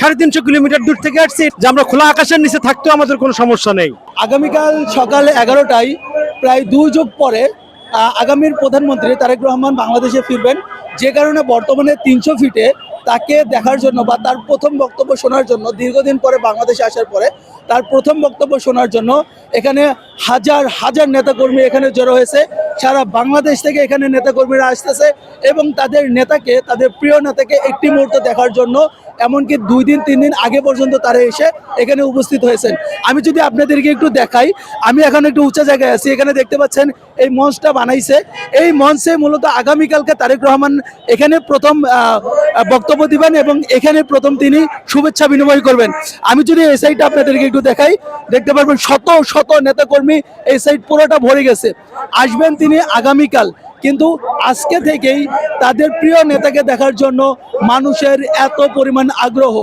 350 kilometre দূর থেকে আসছি, যে আমরা খোলা আকাশের নিচে থাকতেও আমাদের কোনো সমস্যা নেই। আগামীকাল সকাল 11টায় প্রায় 2 যুগ পরে আগামীর প্রধানমন্ত্রী তারেক রহমান বাংলাদেশে ফিরবেন, যে কারণে বর্তমানে 300 ফিটে তাকে দেখার জন্য বা তার প্রথম বক্তব্য শোনার জন্য দীর্ঘদিন পরে বাংলাদেশে আসার পরে তার প্রথম বক্তব্য শোনার জন্য এখানে হাজার হাজার নেতাকর্মী এখানে জড়ো হয়েছে। সারা বাংলাদেশ থেকে এখানে নেতাকর্মীরা আসতেছে এবং তাদের নেতাকে, তাদের প্রিয় নেতাকে একটি মুহূর্ত দেখার জন্য এমনকি 2 দিন 3 দিন আগে পর্যন্ত তারা এসে এখানে উপস্থিত হয়েছেন। আমি যদি আপনাদেরকে একটু দেখাই, আমি এখন একটু উঁচা জায়গায় আছি, এখানে দেখতে পাচ্ছেন এই মঞ্চটা বানাইছে। এই মঞ্চে মূলত আগামীকালকে তারেক রহমান এখানে প্রথম বক্তব্য দিবেন এবং এখানে প্রথম তিনি শুভেচ্ছা বিনিময় করবেন। আমি যদি এই সাইডটা আপনাদেরকে একটু দেখাই, দেখতে পারবেন শত শত নেতাকর্মী এই সাইড পুরোটা ভরে গেছে। আসবেন তিনি আগামীকাল, কিন্তু আজকে থেকেই তাদের প্রিয় নেতাকে দেখার জন্য মানুষের এত পরিমাণ আগ্রহ।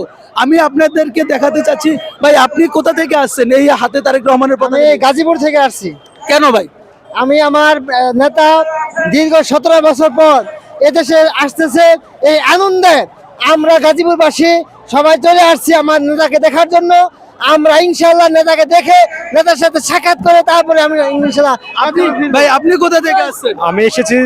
আমি আপনাদেরকে দেখাতে চাচ্ছি, ভাই আপনি কোথা থেকে আসছেন? এই হাতে তারেক রহমানের পতাকা। আমি গাজীপুর থেকে আসছি। কেন ভাই? আমি আমার নেতা দীর্ঘ 17 বছর পর এদেশে আসতেছে, এই আনন্দে আমরা গাজীপুরবাসী সবাই চলে আসছি আমার নেতাকে দেখার জন্য। আমরা ইনশাল্লাহ নেতাকে দেখে নেতার সাথে সাক্ষাৎ করে তারপরে আমি ইনশাল্লাহ। ভাই আপনি কোথা থেকে আসছেন? আমি এসেছি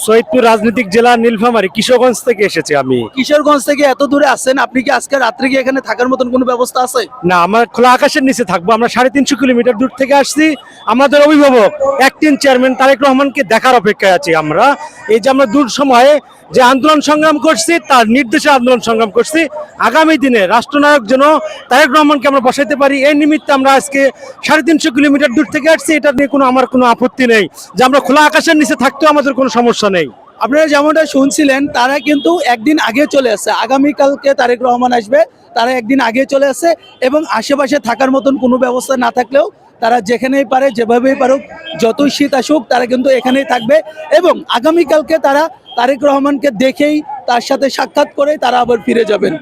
সৈয়দপুর রাজনৈতিক জেলা নীলফামারী কিশোরগঞ্জ থেকে এসেছি আমি। কিশোরগঞ্জ থেকে এত দূরে আসছেন, আপনি কি আজকে রাত্রে কি এখানে থাকার মতন কোনো ব্যবস্থা আছে? না, আমরা খোলা আকাশের নিচে থাকবো। আমরা 350 কিলোমিটার দূর থেকে আসছি। আমাদের অভিভাবক অ্যাক্টিং চেয়ারম্যান তারেক রহমানকে দেখার অপেক্ষায় আছি আমরা। এই যে আমরা দূর সময়ে যে আন্দোলন সংগ্রাম করছি, তার নির্দেশে আন্দোলন সংগ্রাম করছি। আগামী দিনে রাষ্ট্রনায়ক যেন তারেক রহমানকে আমরা বসাইতে পারি, এই নিমিত্তে আমরা আজকে 350 কিলোমিটার দূর থেকে আসছি। এটা নিয়ে আমার কোনো আপত্তি নেই, যে আমরা খোলা আকাশের নিচে থাকতেও আমাদের কোনো সমস্যা নেই। আপনারা যেমনটা শুনছিলেন, তারা কিন্তু একদিন আগে চলে আসছে। আগামীকালকে তারেক রহমান আসবে, তারা একদিন আগে চলে আসছে এবং আশেপাশে থাকার মতন কোনো ব্যবস্থা না থাকলেও তারা যেখানেই পারে, যেভাবেই পারুক, যতই শীত আসুক, তারা কিন্তু এখানেই থাকবে এবং আগামীকালকে তারা তারেক রহমানকে দেখেই, তার সাথে সাক্ষাৎ করেই তারা আবার ফিরে যাবেন।